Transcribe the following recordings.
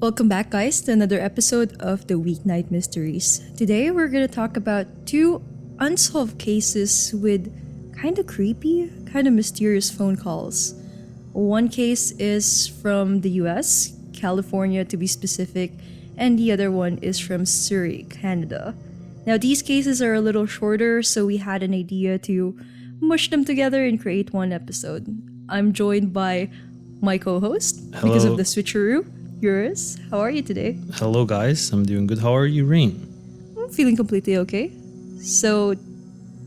Welcome back, guys, to another episode of the Weeknight Mysteries. Today, we're going to talk about two unsolved cases with kind of creepy, kind of mysterious phone calls. One case is from the US, California to be specific, and the other one is from Surrey, Canada. Now, these cases are a little shorter, so we had an idea to mush them together and create one episode. I'm joined by my co-host because of the switcheroo. Yours. How are you today? Hello, guys. I'm doing good. How are you, Rain? I'm feeling completely okay. So,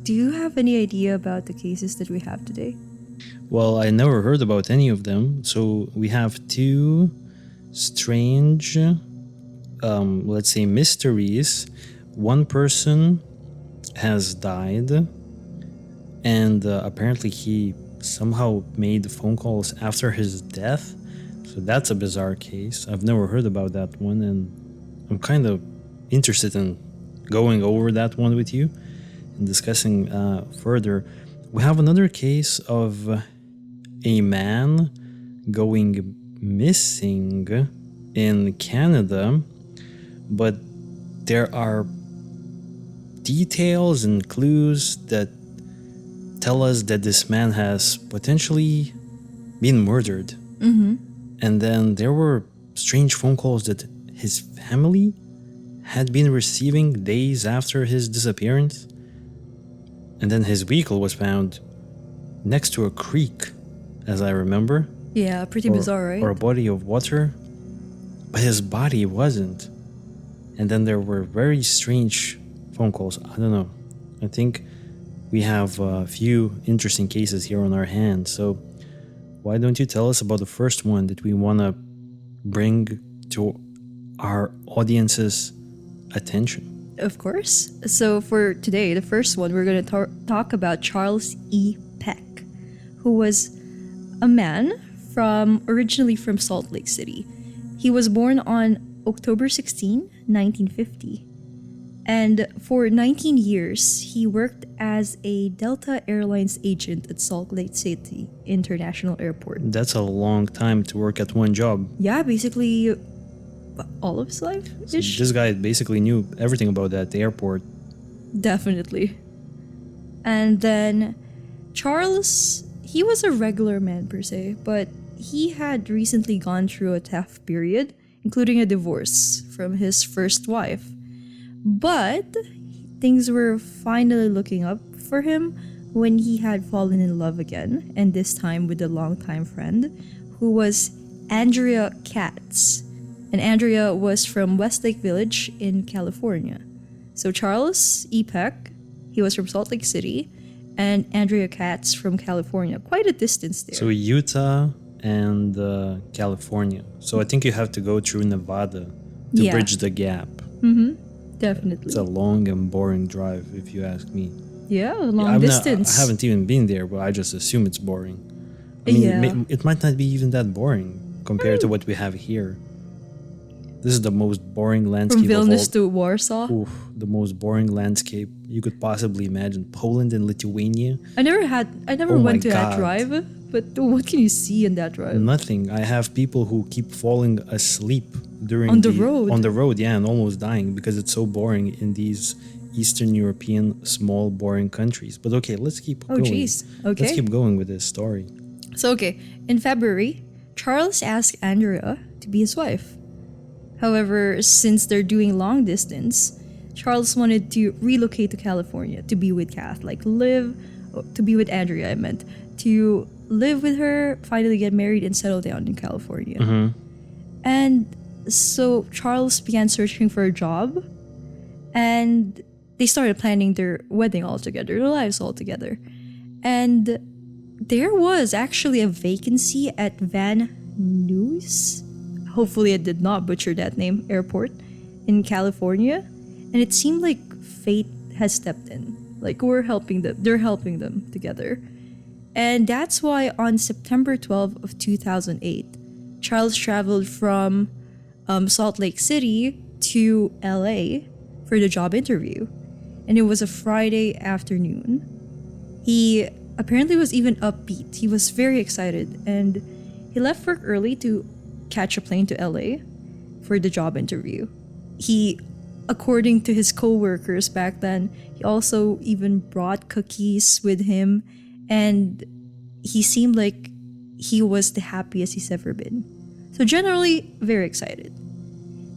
do you have any idea about the cases that we have today? Well, I never heard about any of them. So we have two strange, let's say, mysteries. One person has died, and apparently he somehow made phone calls after his death. So that's a bizarre case. I've never heard about that one, and I'm kind of interested in going over that one with you and discussing further. We have another case of a man going missing in Canada, but there are details and clues that tell us that this man has potentially been murdered. Mm-hmm. And then there were strange phone calls that his family had been receiving days after his disappearance. And then his vehicle was found next to a creek, as I remember. Yeah, pretty bizarre, right? Or a body of water. But his body wasn't. And then there were very strange phone calls. I don't know. I think we have a few interesting cases here on our hands. So why don't you tell us about the first one that we want to bring to our audience's attention? Of course. So for today, the first one, we're going to talk about Charles E. Peck, who was a man originally from Salt Lake City. He was born on October 16, 1950. And for 19 years, he worked as a Delta Airlines agent at Salt Lake City International Airport. That's a long time to work at one job. Yeah, basically all of his life. So this guy basically knew everything about that airport. Definitely. And then Charles, he was a regular man per se, but he had recently gone through a tough period, including a divorce from his first wife. But things were finally looking up for him when he had fallen in love again, and this time with a longtime friend who was Andrea Katz. And Andrea was from Westlake Village in California. So Charles E. Peck, he was from Salt Lake City, and Andrea Katz from California, quite a distance there. So Utah and California. So I think you have to go through Nevada to bridge the gap. Mm-hmm. Definitely. It's a long and boring drive, if you ask me. Yeah, long distance. I haven't even been there, but I just assume it's boring. I mean, it might not be even that boring compared to what we have here. This is the most boring landscape from Vilnius to Warsaw. Oof, the most boring landscape you could possibly imagine. Poland and Lithuania. I never went to that drive, but what can you see in that drive? Nothing. I have people who keep falling asleep during on the road, yeah, and almost dying because it's so boring in these Eastern European small boring countries. But okay, let's keep going. Oh jeez. Okay. Let's keep going with this story. So in February, Charles asked Andrea to be his wife. However, since they're doing long distance, Charles wanted to relocate to California to be with Kath, to be with Andrea, I meant, to live with her, finally get married and settle down in California. Mm-hmm. And so Charles began searching for a job, and they started planning their wedding all together, their lives all together. And there was actually a vacancy at Van Nuys, hopefully I did not butcher that name, airport in California. And it seemed like fate has stepped in. Like they're helping them together. And that's why on September 12th of 2008, Charles traveled from Salt Lake City to LA for the job interview. And it was a Friday afternoon. He apparently was even upbeat. He was very excited, and he left work early to catch a plane to LA for the job interview. He, according to his co-workers back then, he also even brought cookies with him, and he seemed like he was the happiest he's ever been. So generally, very excited.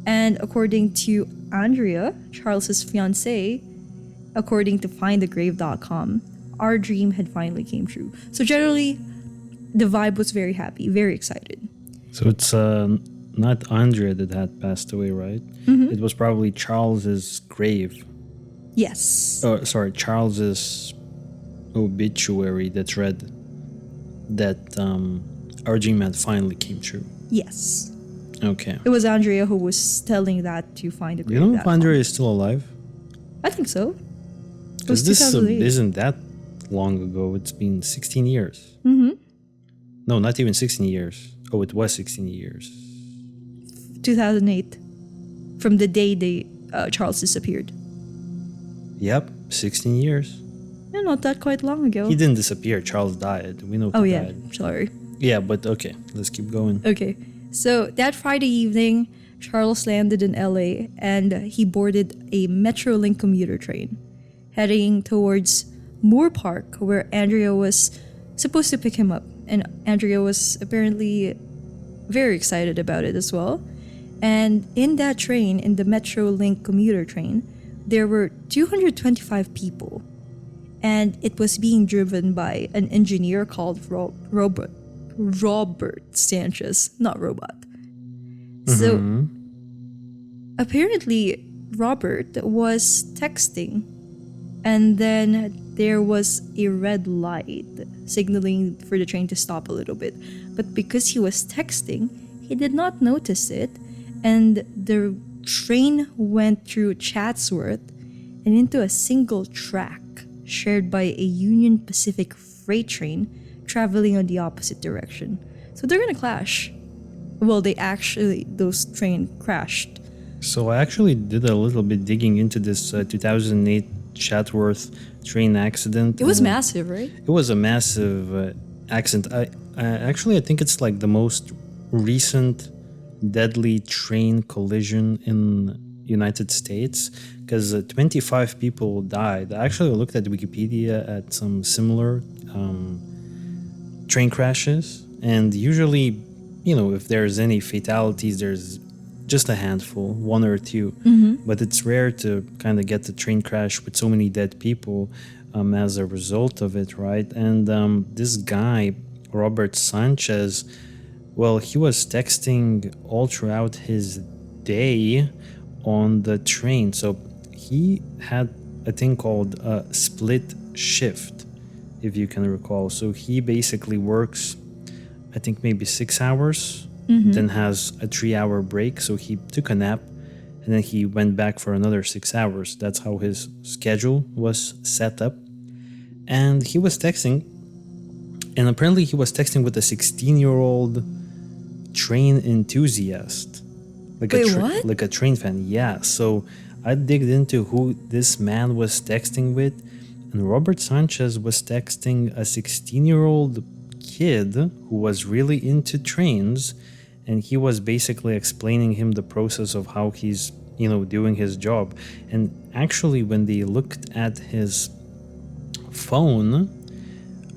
And according to Andrea, Charles's fiancée, according to findthegrave.com, our dream had finally came true. So generally, the vibe was very happy, very excited. So it's not Andrea that had passed away, right? It was probably Charles's grave. Yes. Oh, sorry, Charles's obituary that's read that our dream had finally came true. Yes. Okay. It was Andrea who was telling that to find the grave. You know if Andrea is still alive? I think so. It was Because this 2008. isn't that long ago. It's been 16 years. No, not even 16 years. Oh, it was 16 years. 2008. From the day Charles disappeared. Yep, 16 years. Yeah, not that quite long ago. He didn't disappear. Charles died. We know he Oh yeah, died. sorry. Yeah, but okay, let's keep going. Okay, so that Friday evening, Charles landed in LA and he boarded a Metrolink commuter train, heading towards Moore Park, where Andrea was supposed to pick him up. And Andrea was apparently very excited about it as well. And in that train, in the Metrolink commuter train, there were 225 people. And it was being driven by an engineer called Robert Sanchez, not robot. So apparently Robert was texting, and then there was a red light signaling for the train to stop a little bit. But because he was texting, he did not notice it, and the train went through Chatsworth and into a single track shared by a Union Pacific freight train traveling on the opposite direction. So they're gonna clash. Well, those train crashed. So I actually did a little bit digging into this 2008 Chatsworth train accident. It was and massive, right? It was a massive accident. I think it's like the most recent deadly train collision in United States, because 25 people died. I actually looked at Wikipedia at some similar train crashes, and usually, if there's any fatalities, there's just a handful, one or two. But it's rare to kind of get the train crash with so many dead people as a result of it, right? And this guy, Robert Sanchez, well, he was texting all throughout his day on the train. So he had a thing called a split shift, if you can recall. So he basically works, I think maybe 6 hours, then has a 3-hour break. So he took a nap and then he went back for another 6 hours. That's how his schedule was set up. And he was texting, and apparently he was texting with a 16-year-old train enthusiast. Like what? Like a train fan. Yeah. So I digged into who this man was texting with, and Robert Sanchez was texting a 16-year-old kid who was really into trains, and he was basically explaining him the process of how he's, doing his job. And actually, when they looked at his phone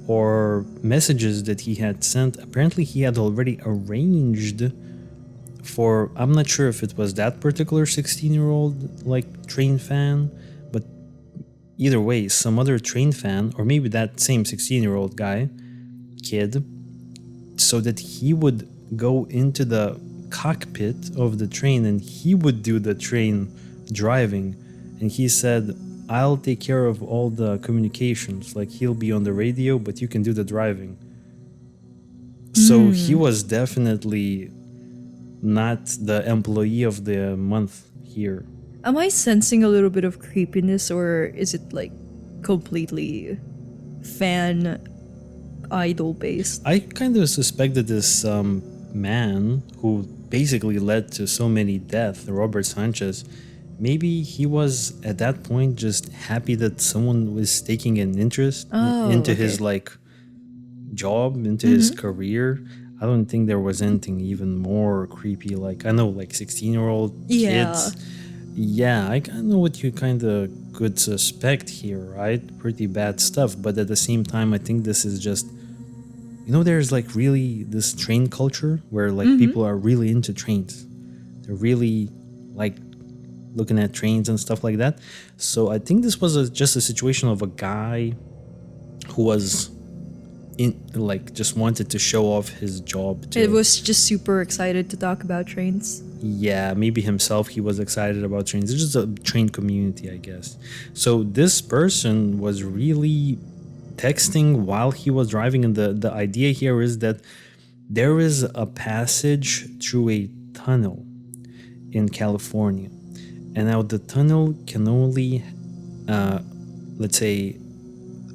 or messages that he had sent, apparently he had already arranged for, I'm not sure if it was that particular 16-year-old train fan, but either way, some other train fan, or maybe that same 16-year-old kid, so that he would go into the cockpit of the train and he would do the train driving. And he said, I'll take care of all the communications, like he'll be on the radio, but you can do the driving. So he was definitely not the employee of the month here. Am I sensing a little bit of creepiness, or is it completely fan idol based? I kind of suspect that this man who basically led to so many deaths, Robert Sanchez, maybe he was at that point just happy that someone was taking an interest into his job, into his career. I don't think there was anything even more creepy. Like, I know, like 16-year-old Yeah. kids. Yeah, I know what you kind of could suspect here, right? Pretty bad stuff. But at the same time, I think this is just, there's like really this train culture where like people are really into trains. They're really like looking at trains and stuff like that. So I think this was just a situation of a guy who was just wanted to show off his job. It was just super excited to talk about trains. Yeah, maybe himself, he was excited about trains. It's just a train community, I guess. So this person was really texting while he was driving, and the idea here is that there is a passage through a tunnel in California. And now the tunnel can only, let's say,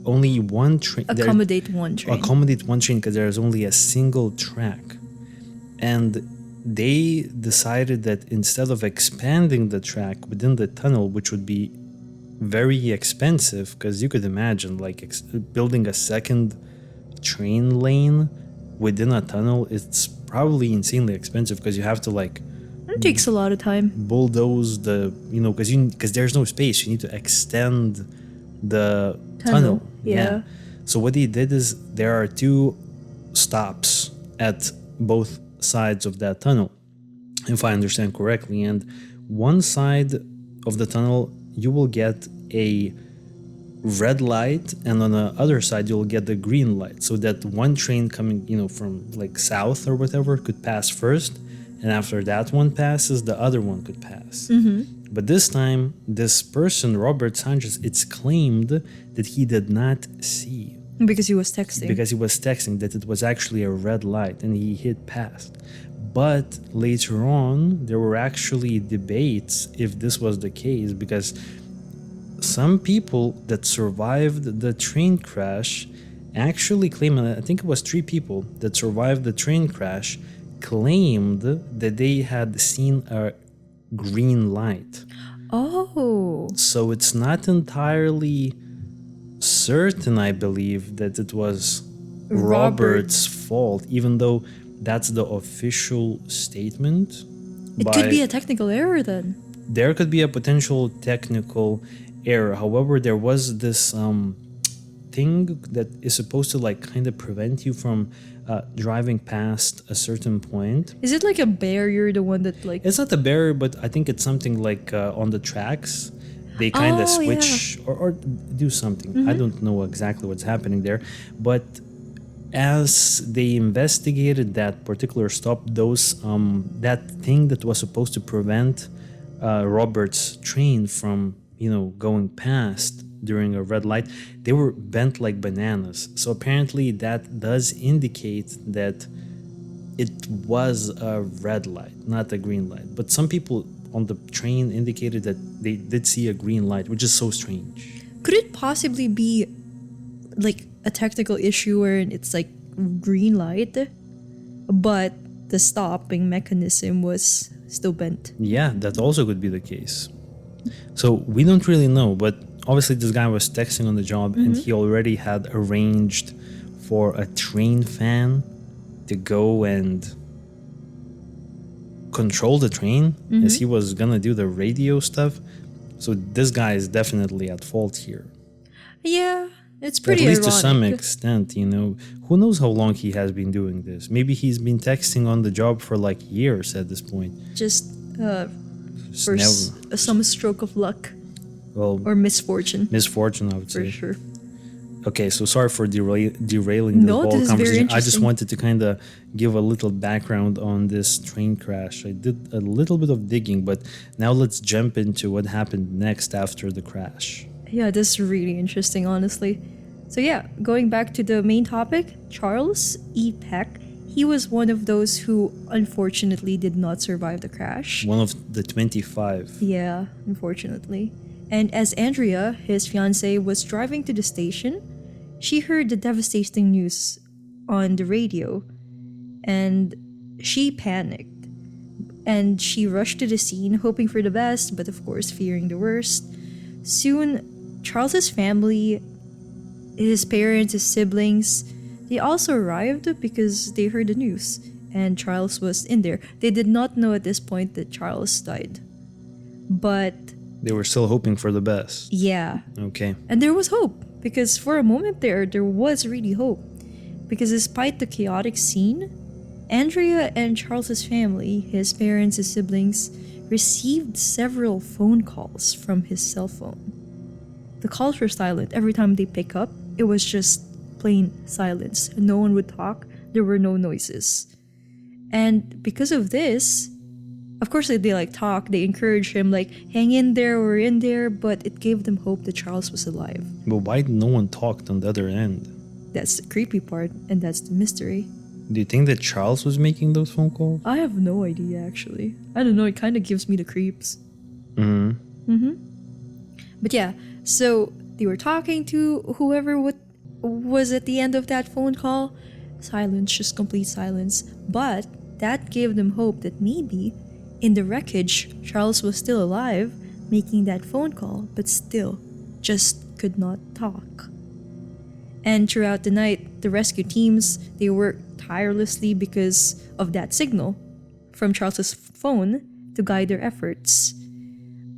only one train. Accommodate one train because there's only a single track. And they decided that instead of expanding the track within the tunnel, which would be very expensive, because you could imagine like building a second train lane within a tunnel, it's probably insanely expensive because you have to like it takes a lot of time. Bulldoze because there's no space. You need to extend the tunnel. Yeah. So what they did is there are two stops at both sides of that tunnel, if I understand correctly. And one side of the tunnel, you will get a red light, and on the other side you'll get the green light, so that one train coming from like south or whatever could pass first, and after that one passes, the other one could pass. But this time, this person, Robert Sanchez, it's claimed that he did not see. Because he was texting. That it was actually a red light and he hit past. But later on, there were actually debates if this was the case, because some people that survived the train crash actually claim, and I think it was 3 people that survived the train crash, claimed that they had seen a green light. Oh. So it's not entirely certain, I believe, that it was Robert's fault, even though that's the official statement. It could be a technical error then. There could be a potential technical error. However, there was this thing that is supposed to like kind of prevent you from driving past a certain point. Is it like a barrier, the one that like... It's not a barrier, but I think it's something like on the tracks. They kind of switch or do something. I don't know exactly what's happening there. But as they investigated that particular stop, that thing that was supposed to prevent Robert's train from, going past during a red light, they were bent like bananas. So apparently that does indicate that it was a red light, not a green light. But some people on the train indicated that they did see a green light, which is so strange. Could it possibly be like a technical issue where it's like green light, but the stopping mechanism was still bent? Yeah, that also could be the case. So we don't really know, but obviously this guy was texting on the job, and he already had arranged for a train fan to go and control the train, as he was gonna do the radio stuff. So this guy is definitely at fault here. Yeah, it's pretty at least ironic. To some extent. Who knows how long he has been doing this? Maybe he's been texting on the job for like years at this point. Just for some stroke of luck. Well, or misfortune. Misfortune, I would say. For sure. Okay, so sorry for derailing the whole this is conversation. very I just interesting. wanted to kind of give a little background on this train crash. I did a little bit of digging, but now let's jump into what happened next after the crash. Yeah, this is really interesting, honestly. So yeah, going back to the main topic, Charles E. Peck, he was one of those who unfortunately did not survive the crash. One of the 25. Yeah, unfortunately. And as Andrea, his fiancée, was driving to the station, she heard the devastating news on the radio, and she panicked. And she rushed to the scene, hoping for the best, but of course fearing the worst. Soon, Charles's family, his parents, his siblings, They also arrived because they heard the news, and Charles was in there. They did not know at this point that Charles died. But They were still hoping for the best. yeah, Okay. and there was hope, because for a moment there was really hope. Because despite the chaotic scene, Andrea and Charles's family, his parents, his siblings, received several phone calls from his cell phone. The calls were silent. Every time they pick up, it was just plain silence. No one would talk. There were no noises. And because of this, of course they like talk, they encourage him like, hang in there, we're in there, but it gave them hope that Charles was alive. But why no one talked on the other end? That's the creepy part, and that's the mystery. Do you think that Charles was making those phone calls? I have no idea, actually. I don't know, it kind of gives me the creeps. But yeah, so they were talking to whoever was at the end of that phone call. Silence, just complete silence. But that gave them hope that maybe in the wreckage, Charles was still alive, making that phone call, but still just could not talk. And throughout the night, the rescue teams, they worked tirelessly because of that signal from Charles's phone to guide their efforts.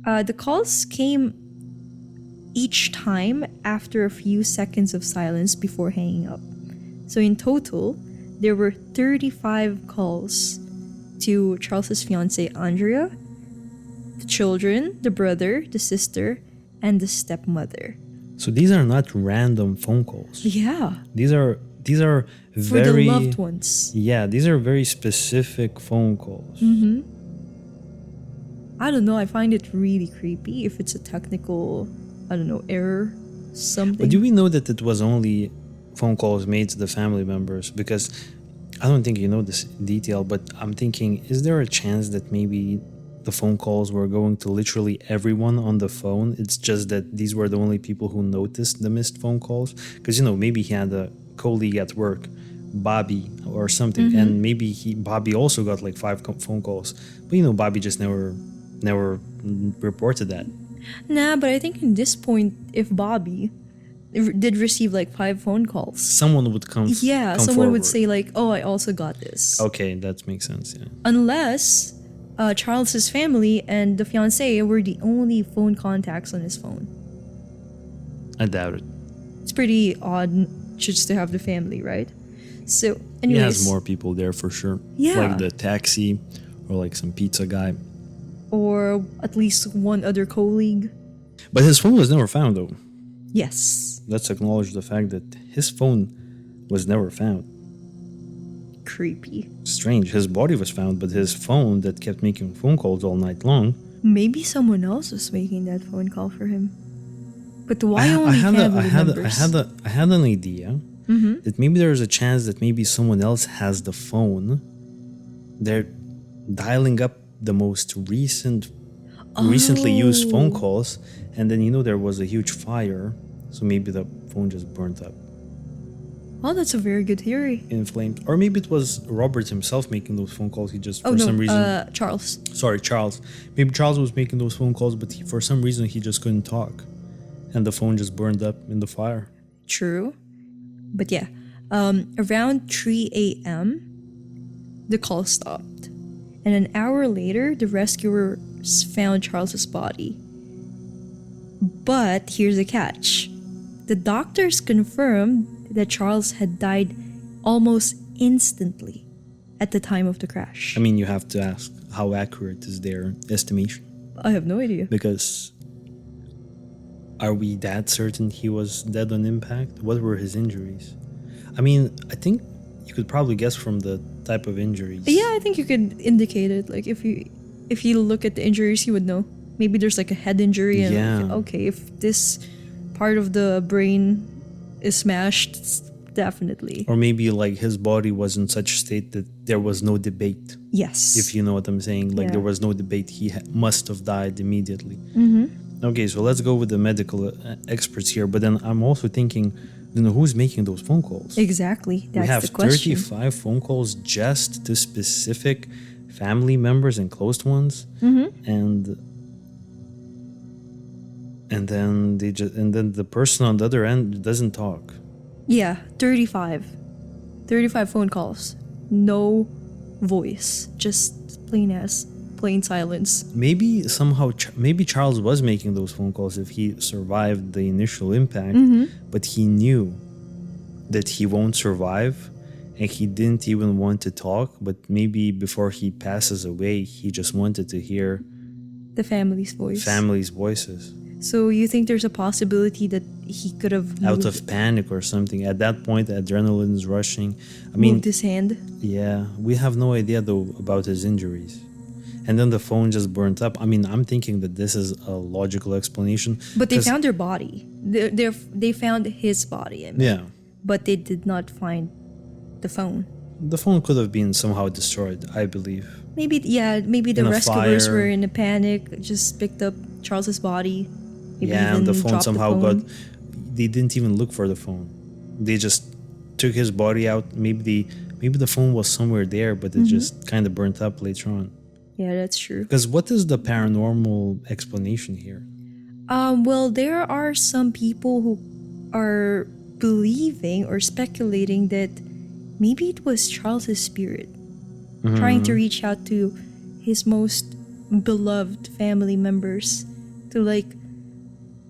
The calls came each time after a few seconds of silence before hanging up. So in total, there were 35 calls to Charles's fiancée Andrea, the children, the brother, the sister, and the stepmother. So these are not random phone calls. Yeah, These are for very the loved ones. Yeah, these are very specific phone calls. I don't know, I find it really creepy if it's a technical, I don't know, error, something. But do we know that it was only phone calls made to the family members? Because I don't think you know this detail, but I'm thinking, is there a chance that maybe the phone calls were going to literally everyone on the phone? It's just that these were the only people who noticed the missed phone calls. Because, maybe he had a colleague at work, Bobby or something, and maybe Bobby also got like 5 phone calls. But, Bobby just never reported that. Nah, but I think in this point, if Bobby did receive like 5 phone calls, someone would come someone forward. would say like, oh, I also got this. Okay, that makes sense, yeah. Unless Charles's family and the fiancée were the only phone contacts on his phone. I doubt it. It's pretty odd just to have the family, right? So, He anyways. has more people there for sure. Yeah. Like the taxi or like some pizza guy. Or at least one other colleague. But his phone was never found though. Yes. Let's acknowledge the fact that his phone was never found. Creepy. Strange. His body was found, but his phone that kept making phone calls all night long. Maybe someone else was making that phone call for him. But why only family members? I had an idea that maybe there's a chance that maybe someone else has the phone. They're dialing up the most recently used phone calls, and then there was a huge fire, so maybe the phone just burnt up. Oh, that's a very good theory. In flames. Or maybe it was Robert himself making those phone calls. He just, some reason... Charles. Sorry, Charles. Maybe Charles was making those phone calls, but for some reason he just couldn't talk. And the phone just burned up in the fire. True. But yeah, around 3 a.m., the call stopped. And an hour later, the rescuers found Charles's body. But here's the catch. The doctors confirmed that Charles had died almost instantly at the time of the crash. I mean, you have to ask, how accurate is their estimation? I have no idea. Because are we that certain he was dead on impact? What were his injuries? I mean, I think you could probably guess from the type of injuries. Yeah, I think you could indicate it. Like if you look at the injuries, you would know. Maybe there's like a head injury and like, okay, if this part of the brain is smashed, definitely. Or maybe like his body was in such state that there was no debate. Yes. If you know what I'm saying. Like there was no debate. He must have died immediately. Okay, so let's go with the medical experts here. But then I'm also thinking, who's making those phone calls? Exactly. That's we have the question. 35 phone calls just to specific family members and close ones. And then the person on the other end doesn't talk. Yeah, 35. 35 phone calls. No voice. Just plain silence. Maybe somehow, maybe Charles was making those phone calls if he survived the initial impact, but he knew that he won't survive, and he didn't even want to talk. But maybe before he passes away, he just wanted to hear The family's voice. families' voices. So you think there's a possibility that he could have Out moved, of panic or something. At that point, adrenaline's rushing. I mean, moved his hand? yeah, we have no idea though about his injuries. And then the phone just burnt up. I mean, I'm thinking that this is a logical explanation. But they 'cause- found their body. They found his body. I mean. Yeah, But they did not find the phone. the phone could have been somehow destroyed, I believe. Maybe the In a rescuers fire. were in a panic, just picked up Charles's body. Maybe Yeah, and even the phone dropped somehow the phone. they didn't even look for the phone. They just took his body out. Maybe the phone was somewhere there, but it just kind of burnt up later on. Yeah, that's true. Because what is the paranormal explanation here? Well, there are some people who are believing or speculating that maybe it was Charles's spirit trying to reach out to his most beloved family members to like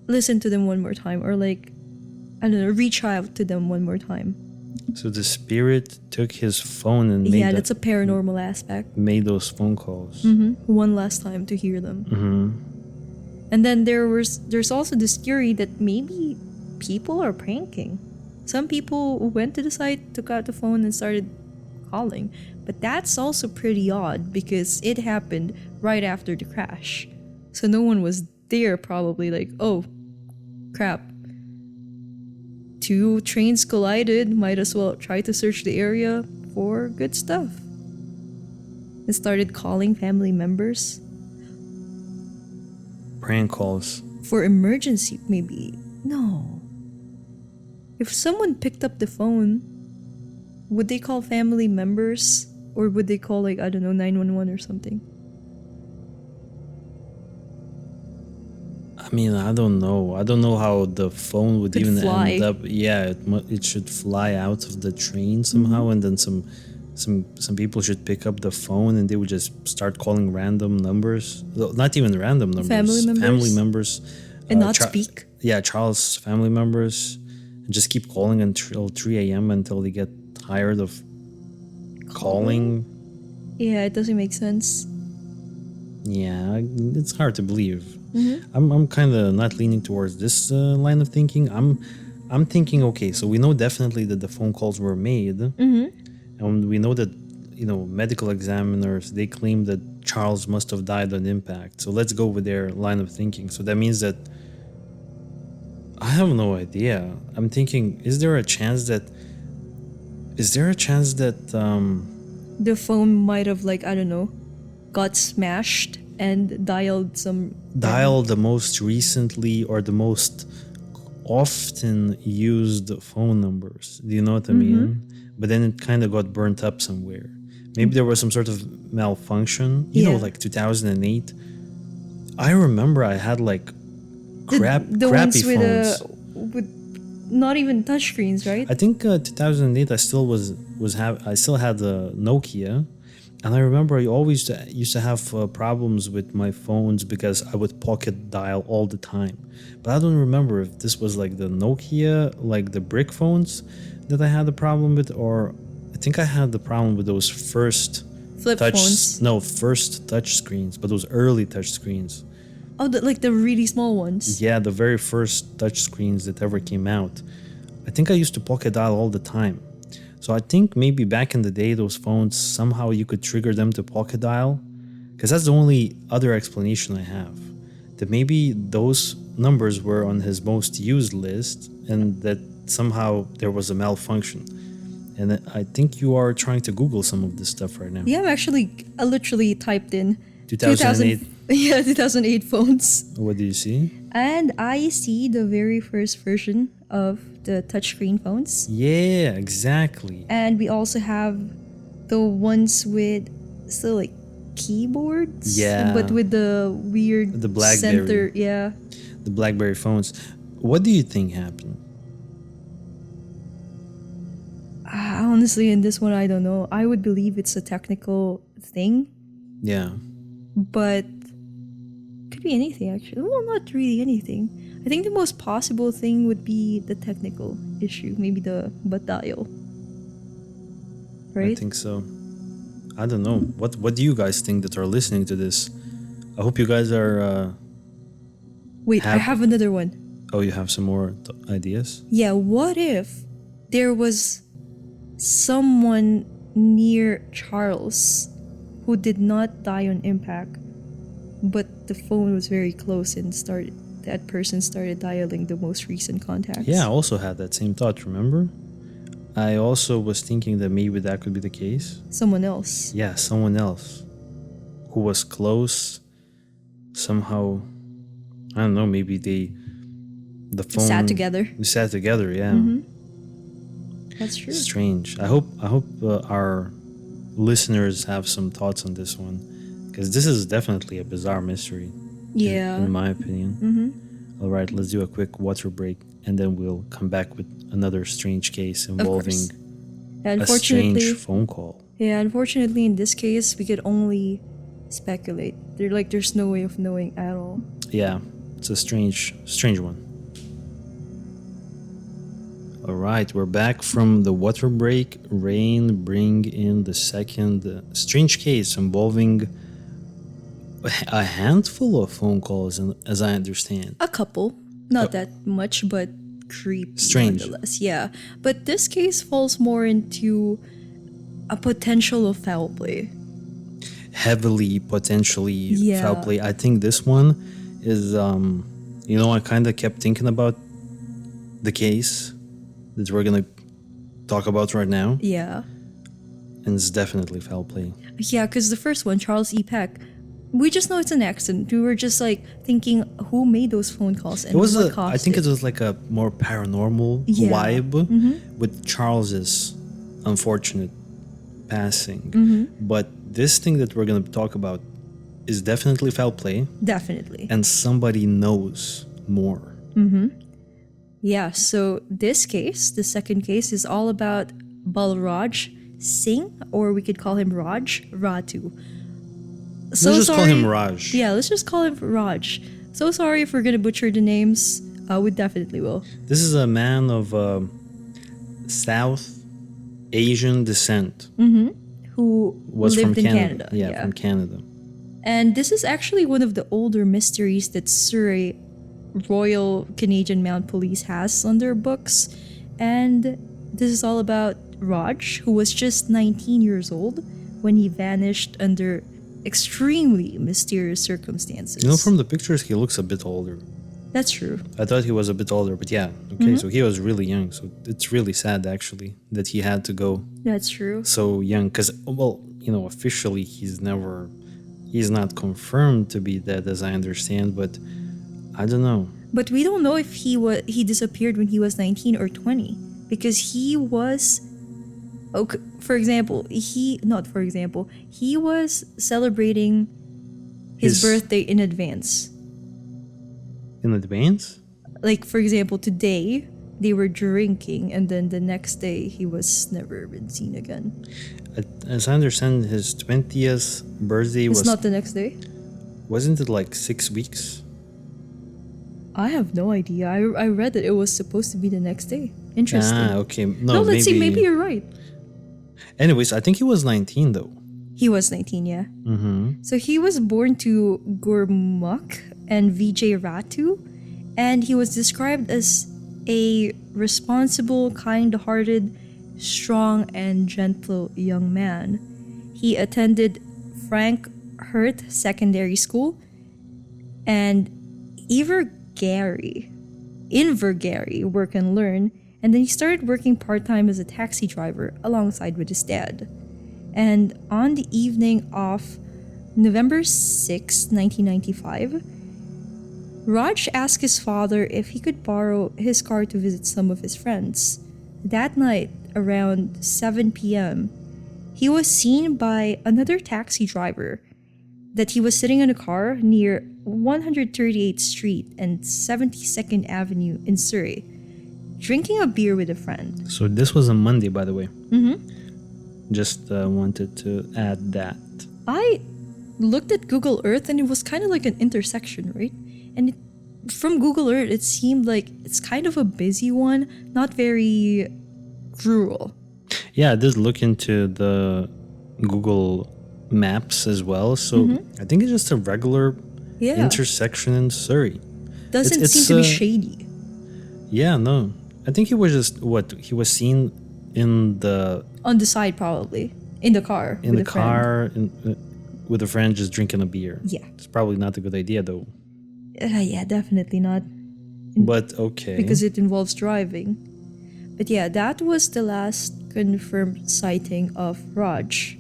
listen to them one more time, or like, I don't know, reach out to them one more time. So the spirit took his phone and made, Yeah, that's a paranormal aspect. made those phone calls. One last time to hear them. And then there's also this theory that maybe people are pranking. Some people went to the site, took out the phone, and started calling. But that's also pretty odd because it happened right after the crash. So no one was there, probably like, oh, crap. Two trains collided, might as well try to search the area for good stuff. And started calling family members Prank calls. for emergency, maybe. No. If someone picked up the phone, would they call family members? Or would they call, like, I don't know, 911 or something? I mean, I don't know. I don't know how the phone would Could even fly. end up. Yeah, it should fly out of the train somehow, and then some people should pick up the phone and they would just start calling random numbers. Well, not even random numbers. Family members? Family members. And not speak? Yeah, Charles' family members, and just keep calling until 3 a.m. until they get tired of calling. Yeah, it doesn't make sense. Yeah, it's hard to believe. I'm kind of not leaning towards this line of thinking. I'm thinking, okay, so we know definitely that the phone calls were made, and we know that medical examiners, they claim that Charles must have died on impact. So let's go with their line of thinking. So that means that I have no idea. I'm thinking, is there a chance that The phone might have, like, I don't know, got smashed and dialed the most recently or the most often used phone numbers? Do you know what I mean? But then it kind of got burnt up somewhere. Maybe there was some sort of malfunction. You know, Yeah. like 2008. I remember I had like the crappy ones phones. with not even touchscreens, right? I think 2008. I still had the Nokia, and I remember I always used to have problems with my phones because I would pocket dial all the time. But I don't remember if this was like the Nokia, like the brick phones that I had the problem with, or I think I had the problem with those first Flip phones. first touch screens, but those early touch screens. Oh, like the really small ones. Yeah, the very first touch screens that ever came out. I think I used to pocket dial all the time. So I think maybe back in the day, those phones, somehow you could trigger them to pocket dial. Because that's the only other explanation I have. That maybe those numbers were on his most used list and that somehow there was a malfunction. And I think you are trying to Google some of this stuff right now. Yeah, I literally typed in 2008. 2008 phones. What do you see? And I see the very first version of the touchscreen phones. Yeah, exactly. And we also have the ones with still like keyboards. Yeah. But with the weird The BlackBerry. center. Yeah. The BlackBerry phones. What do you think happened? Honestly, in this one, I don't know. I would believe it's a technical thing, Yeah. but could be anything actually. Well, not really anything. I think the most possible thing would be the technical issue, maybe the dial. Right? I think so. I don't know. What do you guys think that are listening to this? I hope you guys are. Wait, I have another one. Oh, you have some more ideas? Yeah, what if there was someone near Charles who did not die on impact, but the phone was very close and that person started dialing the most recent contacts? Yeah, I also had that same thought, remember? I also was thinking that maybe that could be the case. Someone else. Yeah, someone else who was close somehow. I don't know, maybe the phone Sat together. We sat together, yeah. That's true. Strange. I hope our listeners have some thoughts on this one, because this is definitely a bizarre mystery. Yeah. In my opinion. All right, let's do a quick water break, and then we'll come back with another strange case involving a strange phone call. Yeah, unfortunately, in this case, we could only speculate. There's no way of knowing at all. Yeah, it's a strange one. All right, we're back from the water break. Rain, bring in the second strange case involving a handful of phone calls, as I understand. A couple. Not that much, but creepy. Strange. Nonetheless. Yeah. But this case falls more into a potential of foul play. Heavily, potentially Yeah. foul play. I think this one is, I kind of kept thinking about the case that we're going to talk about right now. Yeah. And it's definitely foul play. Yeah, because the first one, Charles E. Peck, we just know it's an accident. We were just thinking who made those phone calls and It was what caused I think it was like a more paranormal vibe with Charles's unfortunate passing. But this thing that we're going to talk about is definitely foul play. Definitely. And somebody knows more. Yeah, so this case, the second case, is all about Balraj Singh, or we could call him Raj Rattu. So let's just sorry. call him Raj. Yeah, let's just call him Raj. So sorry if we're gonna butcher the names. We definitely will. This is a man of South Asian descent. Who Was lived from in Canada. Canada. Yeah, from Canada. And this is actually one of the older mysteries that Surrey Royal Canadian Mounted Police has on their books. And this is all about Raj, who was just 19 years old when he vanished under extremely mysterious circumstances. From the pictures, he looks a bit older. That's true. I thought he was a bit older, but yeah. Okay, so he was really young. So it's really sad, actually, that he had to go That's true. so young. Because, officially, he's not confirmed to be dead, as I understand, but I don't know. But we don't know if he disappeared when he was 19 or 20, because he was, he was celebrating his birthday in advance. In advance? Like, for example, today they were drinking, and then the next day he was never been seen again. As I understand, his 20th birthday It's not the next day? Wasn't it like 6 weeks? I have no idea. I read that it was supposed to be the next day. Interesting. Okay. No, let's see. Maybe you're right. Anyways, I think he was 19 though. He was 19, yeah. So he was born to Gurmukh and Vijay Rattu, and he was described as a responsible, kind-hearted, strong, and gentle young man. He attended Frank Hurt Secondary School and Invergary Work and Learn, and then he started working part-time as a taxi driver alongside with his dad. And on the evening of November 6, 1995, Raj asked his father if he could borrow his car to visit some of his friends. That night, around 7 p.m., he was seen by another taxi driver that he was sitting in a car near 138th Street and 72nd Avenue in Surrey, drinking a beer with a friend. So this was a Monday, by the way. Mm-hmm. Just wanted to add that. I looked at Google Earth and it was kind of like an intersection, right? And from Google Earth, it seemed like it's kind of a busy one, not very rural. Yeah, I did look into the Google Maps as well. So I think it's just a regular Yeah. intersection in Surrey. Doesn't It's, seem to be shady. Yeah, no. I think he was just, he was seen in the... On the side, probably. In the car. In with the a friend. car, with a friend just drinking a beer. Yeah. It's probably not a good idea, though. Yeah, definitely not. But okay. Because it involves driving. But yeah, that was the last confirmed sighting of Raj.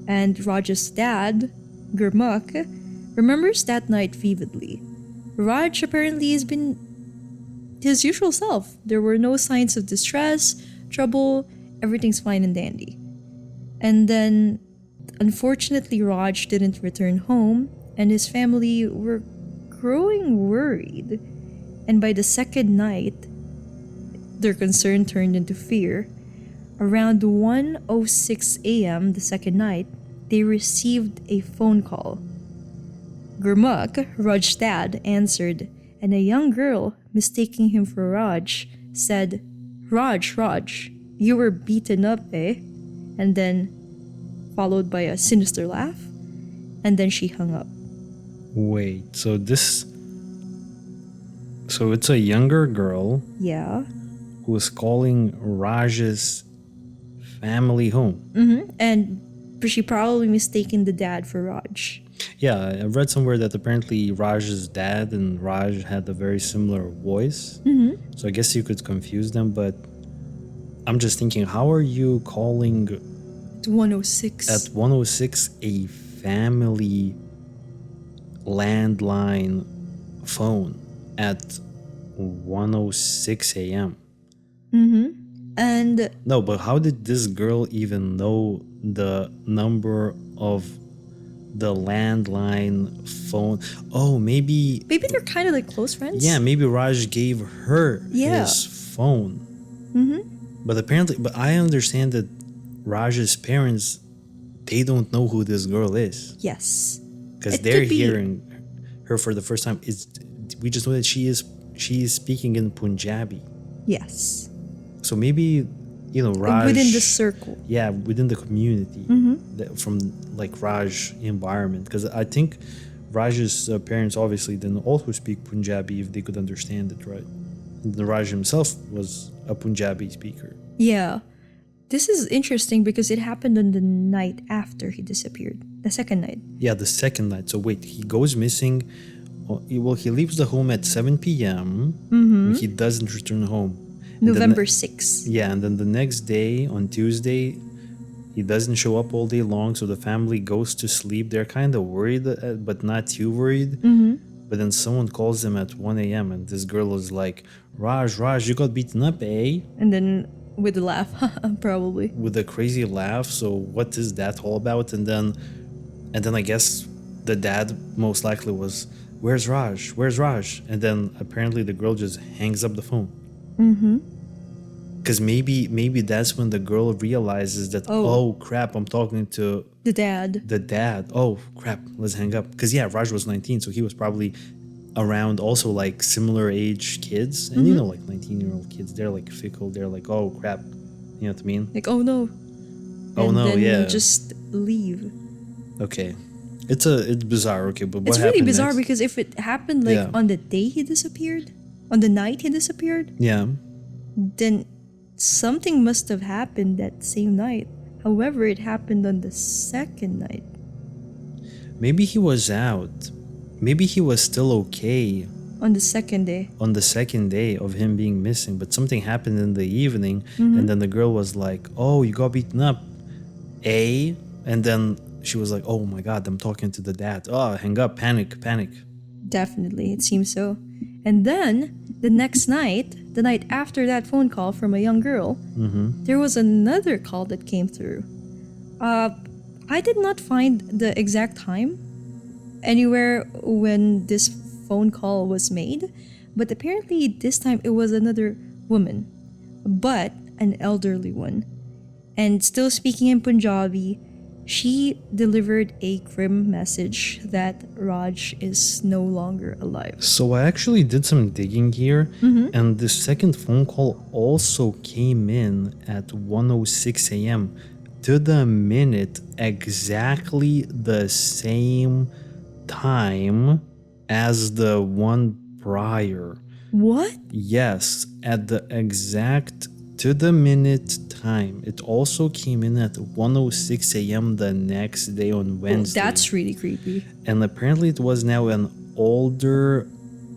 And Raj's dad, Gurmukh, remembers that night vividly. Raj apparently has been his usual self. There were no signs of distress, trouble, everything's fine and dandy. And then, unfortunately, Raj didn't return home, and his family were growing worried. And by the second night, their concern turned into fear. Around 1:06 a.m. the second night, they received a phone call. Gurmukh, Raj's dad, answered, and a young girl, mistaking him for Raj, said, Raj, you were beaten up, eh? And then, followed by a sinister laugh, and then she hung up. Wait, so it's a younger girl Yeah. who is calling Raj's family home. And she probably mistaken the dad for Raj. Yeah, I read somewhere that apparently Raj's dad and Raj had a very similar voice. So I guess you could confuse them, but I'm just thinking, how are you calling At 1:06. at 1:06 a family landline phone at 1:06 a.m.? And No, but how did this girl even know the number of the landline phone? Oh, maybe they're kind of like close friends. yeah, maybe Raj gave her his phone. But apparently, I understand that Raj's parents, they don't know who this girl is Yes. because It they're could be. hearing her for the first time. We just know that she is speaking in Punjabi. Yes. So maybe, Raj Within the circle. Yeah, within the community, from like Raj environment, because I think Raj's parents obviously didn't also speak Punjabi if they could understand it, right? The Raj himself was a Punjabi speaker. Yeah. This is interesting because it happened on the night after he disappeared. The second night. Yeah, the second night. So wait, he goes missing. Well, he leaves the home at 7 p.m. And he doesn't return home. November 6th. Yeah, and then the next day, on Tuesday, he doesn't show up all day long, so the family goes to sleep. They're kind of worried, but not too worried. But then someone calls them at 1 a.m. and this girl is like, Raj, you got beaten up, eh? And then with a laugh, probably. With a crazy laugh. So what is that all about? And then I guess the dad most likely was, where's Raj? And then apparently the girl just hangs up the phone. Because maybe that's when the girl realizes that, oh crap, I'm talking to the dad. Oh crap, let's hang up. Because yeah, Raj was 19, so he was probably around also like similar age kids. And like 19-year-old kids, they're like fickle. They're like, oh crap, you know what I mean? Like, oh no. Oh and no, then yeah. Just leave. Okay. It's bizarre, okay, but what It's happened really bizarre next? because if it happened like on the day he disappeared, on the night he disappeared, Yeah. then something must have happened that same night. However, it happened on the second night. Maybe he was out. Maybe he was still okay On the second day. on the second day of him being missing, but something happened in the evening, and then the girl was like, oh, you got beaten up, eh? And then she was like, oh my god, I'm talking to the dad. Oh, hang up, panic. Definitely, it seems so. And then, the next night, the night after that phone call from a young girl, there was another call that came through. I did not find the exact time anywhere when this phone call was made, but apparently this time it was another woman, but an elderly one. And still speaking in Punjabi, she delivered a grim message that Raj is no longer alive. So I actually did some digging here, and the second phone call also came in at 1:06 a.m. to the minute, exactly the same time as the one prior. What? Yes, at the exact to the minute time. It also came in at 1:06 a.m. the next day on Wednesday. That's really creepy. And apparently it was now an older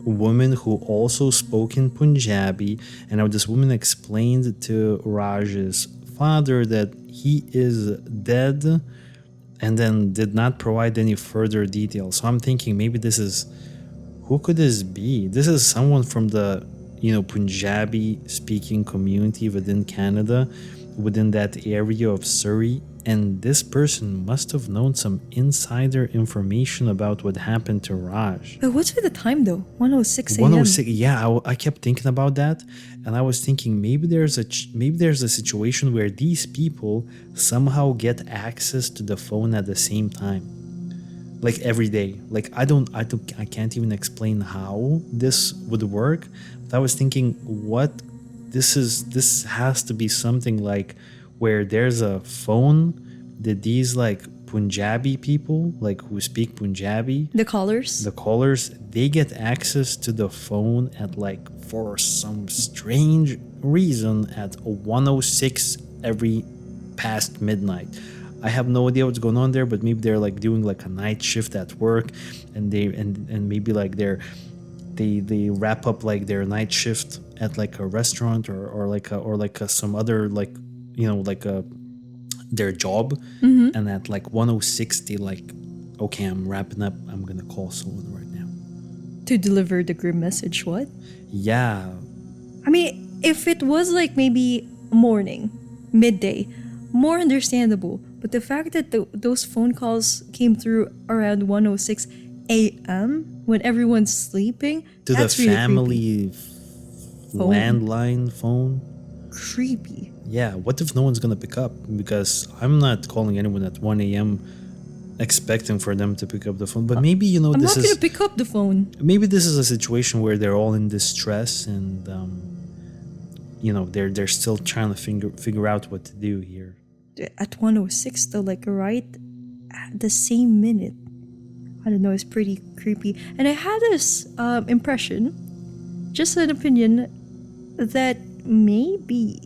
woman who also spoke in Punjabi. And now this woman explained to Raj's father that he is dead, and then did not provide any further details. So I'm thinking maybe this is, who could this be? This is someone from the, Punjabi speaking community within Canada, within that area of Surrey. And this person must have known some insider information about what happened to Raj. But what's with the time though? 1:06 a.m. 1:06. Yeah, I kept thinking about that, and I was thinking maybe there's a situation where these people somehow get access to the phone at the same time, like every day. Like I can't even explain how this would work. But I was thinking, what this has to be something like where there's a phone that these like Punjabi people, like who speak Punjabi, The callers? they get access to the phone at like, for some strange reason, at 1:06 every past midnight. I have no idea what's going on there, but maybe they're like doing like a night shift at work, and maybe like they wrap up like their night shift at like a restaurant or like some other like, like their job, and at like 1:06 they like, okay, I'm wrapping up, I'm gonna call someone right now To deliver the grim message, what? Yeah. I mean, if it was like maybe morning, midday, more understandable. But the fact that those phone calls came through around 1:06 a.m. when everyone's sleeping, To that's the really family Phone. landline phone. creepy. Yeah, what if no one's gonna pick up? Because I'm not calling anyone at 1 a.m. expecting for them to pick up the phone. But maybe, I'm this not is gonna pick up the phone. maybe this is a situation where they're all in distress, and they're still trying to figure out what to do here. At 1:06 though, like right at the same minute. I don't know, it's pretty creepy. And I had this impression, just an opinion, that maybe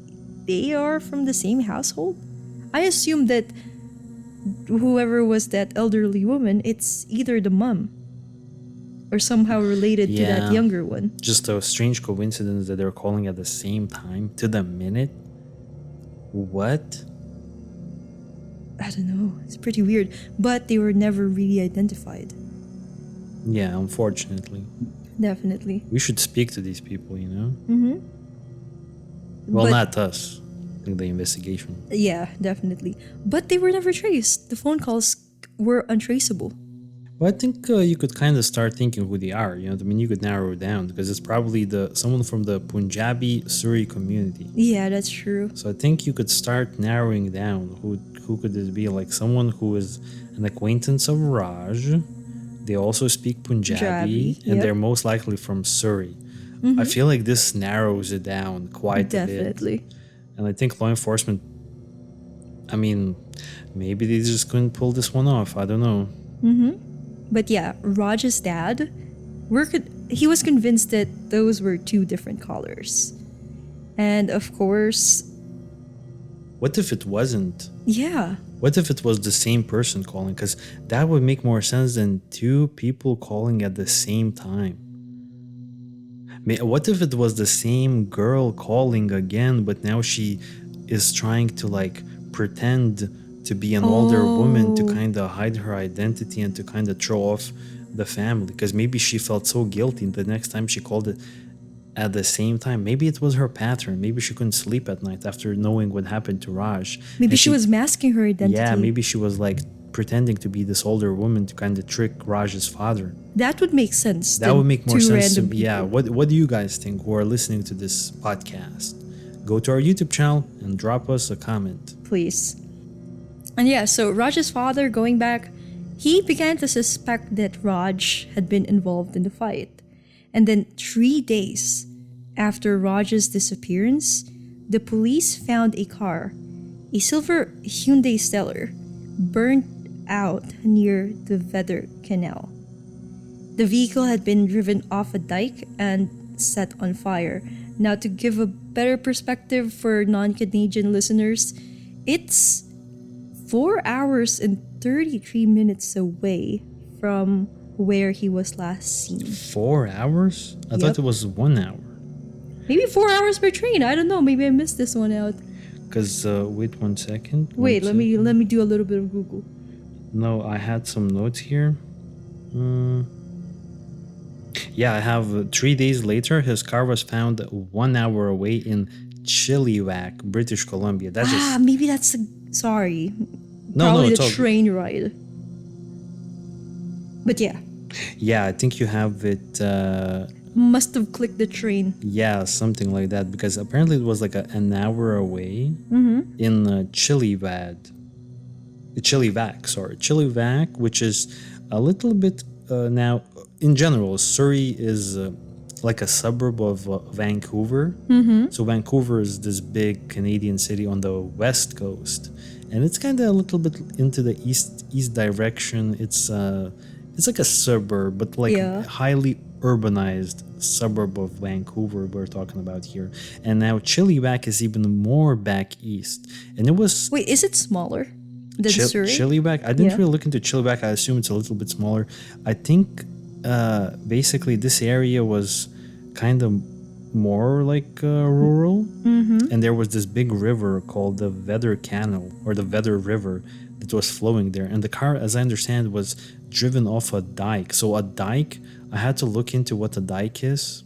they are from the same household. I assume that whoever was that elderly woman, it's either the mom or somehow related to that Yeah. younger one. Just a strange coincidence that they're calling at the same time, to the minute. What? I don't know, it's pretty weird. But they were never really identified. Yeah, unfortunately. Definitely. We should speak to these people, Mm-hmm. Well, But- not us. I think the investigation. Yeah, definitely. But they were never traced. The phone calls were untraceable. Well, I think you could kind of start thinking who they are. You could narrow it down, because it's probably someone from the Punjabi Surrey community. Yeah, that's true. So I think you could start narrowing down who could this be, like someone who is an acquaintance of Raj. They also speak Punjabi, Punjabi, and yep. they're most likely from Surrey. I feel like this narrows it down quite a bit. Definitely. And I think law enforcement, I mean, maybe they just couldn't pull this one off. I don't know. But yeah, Raj's dad, he was convinced that those were two different callers. And of course, What if it wasn't? yeah, What if it was the same person calling? Because that would make more sense than two people calling at the same time. What if it was the same girl calling again, but now she is trying to like pretend to be an older woman to Oh. kind of hide her identity and to kind of throw off the family? Because maybe she felt so guilty the next time she called it at the same time. Maybe it was her pattern. Maybe she couldn't sleep at night after knowing what happened to Raj. maybe And she was masking her identity. Yeah, maybe she was like pretending to be this older woman to kind of trick Raj's father. That would make sense. That would make more two sense to random me. Yeah. people. What do you guys think who are listening to this podcast? Go to our YouTube channel and drop us a comment. Please. And yeah, so Raj's father, going back, he began to suspect that Raj had been involved in the fight. And then 3 days after Raj's disappearance, the police found a car, a silver Hyundai Stellar, burnt out near the Vedder Canal. The vehicle had been driven off a dike and set on fire. Now, to give a better perspective for non-Canadian listeners, it's 4 hours and 33 minutes away from where he was last seen. 4 hours? I thought it was 1 hour. Maybe 4 hours by train. I don't know. Maybe I missed this one out. Cause wait 1 second. Wait, let me do a little bit of Google. No, I had some notes here. Yeah, I have 3 days later. His car was found 1 hour away in Chilliwack, British Columbia. That's just Maybe that's sorry. no, Probably it's the all train ride. But yeah, yeah. I think you have it. must have clicked the train. Yeah, something like that. Because apparently it was like an hour away in Chilliwack, which is a little bit now. In general, Surrey is like a suburb of Vancouver. So Vancouver is this big Canadian city on the west coast, and it's kind of a little bit into the east direction. It's like a suburb, but like a highly urbanized suburb of Vancouver we're talking about here. And now Chilliwack is even more back east, and it was. Wait, is it smaller than Surrey? Chilliwack? I didn't really look into Chilliwack. I assume it's a little bit smaller. I think basically this area was kind of more like rural, and there was this big river called the Vedder Canal or the Vedder River that was flowing there, and the car, as I understand, was driven off a dike. So a dike, I had to look into what a dike is.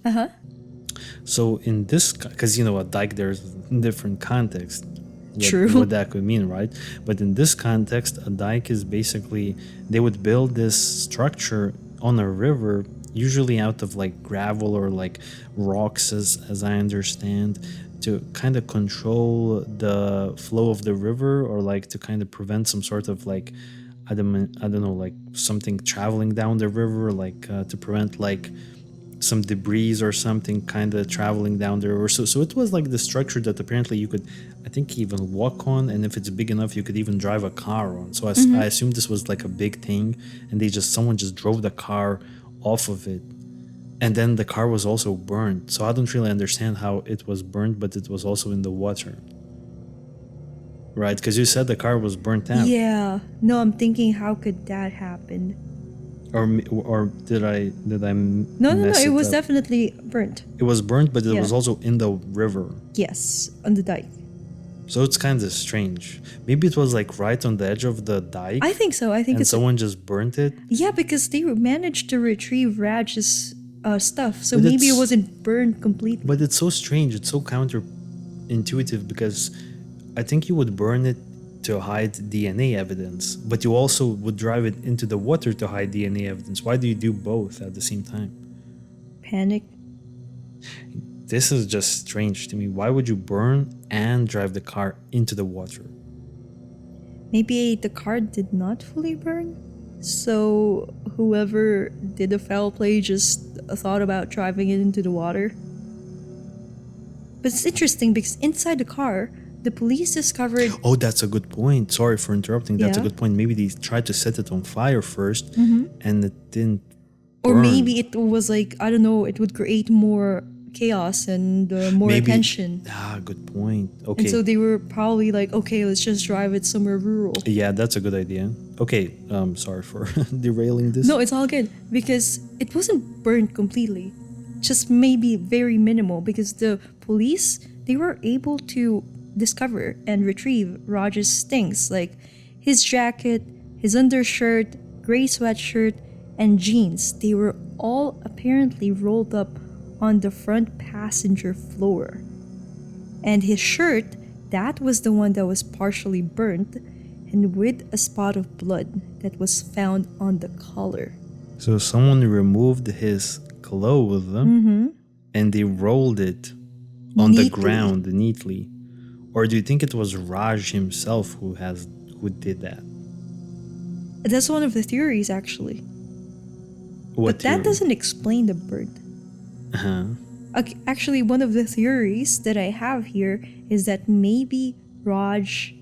So in this, because a dike, there's different context. What that could mean, right? But in this context, a dike is basically they would build this structure on a river, usually out of like gravel or like rocks, as I understand, to kind of control the flow of the river, or like to kind of prevent some sort of like I don't know, like something traveling down the river, like to prevent like some debris or something kind of traveling down the river. So it was like the structure that apparently you could, I think, even walk on, and if it's big enough, you could even drive a car on. So I assume this was like a big thing, and someone just drove the car off of it, and then the car was also burned. So I don't really understand how it was burned, but it was also in the water, right? Because you said the car was burnt out. Yeah. No, I'm thinking, how could that happen? Or did I No, it was definitely burnt. It was burnt, but it was also in the river. Yes, on the dike. So it's kind of strange. Maybe it was like right on the edge of the dike. I think so. I think and someone just burnt it. Yeah, because they managed to retrieve Raj's stuff, so maybe it wasn't burned completely. But it's so strange. It's so counterintuitive, because I think you would burn it to hide DNA evidence, but you also would drive it into the water to hide DNA evidence. Why do you do both at the same time? Panic. This is just strange to me. Why would you burn and drive the car into the water? Maybe the car did not fully burn, so whoever did the foul play just thought about driving it into the water. But it's interesting because inside the car, the police discovered... Oh, that's a good point. Sorry for interrupting. That's a good point. Maybe they tried to set it on fire first, and it didn't burn. Or maybe it was like, I don't know, it would create more chaos and more attention. Good point. Okay. And so they were probably like, okay, let's just drive it somewhere rural. Yeah, that's a good idea. Okay, sorry for derailing this. No, it's all good, because it wasn't burned completely. Just maybe very minimal, because the police, they were able to discover and retrieve Raj's things, like his jacket, his undershirt, gray sweatshirt, and jeans. They were all apparently rolled up on the front passenger floor. And his shirt, that was the one that was partially burnt. and with a spot of blood that was found on the collar. So someone removed his clothes and they rolled it on the Neatly. ground neatly. Or do you think it was Raj himself who did that? That's one of the theories, actually. What But that theory? doesn't explain the bird. Uh-huh. Actually, one of the theories that I have here is that maybe Raj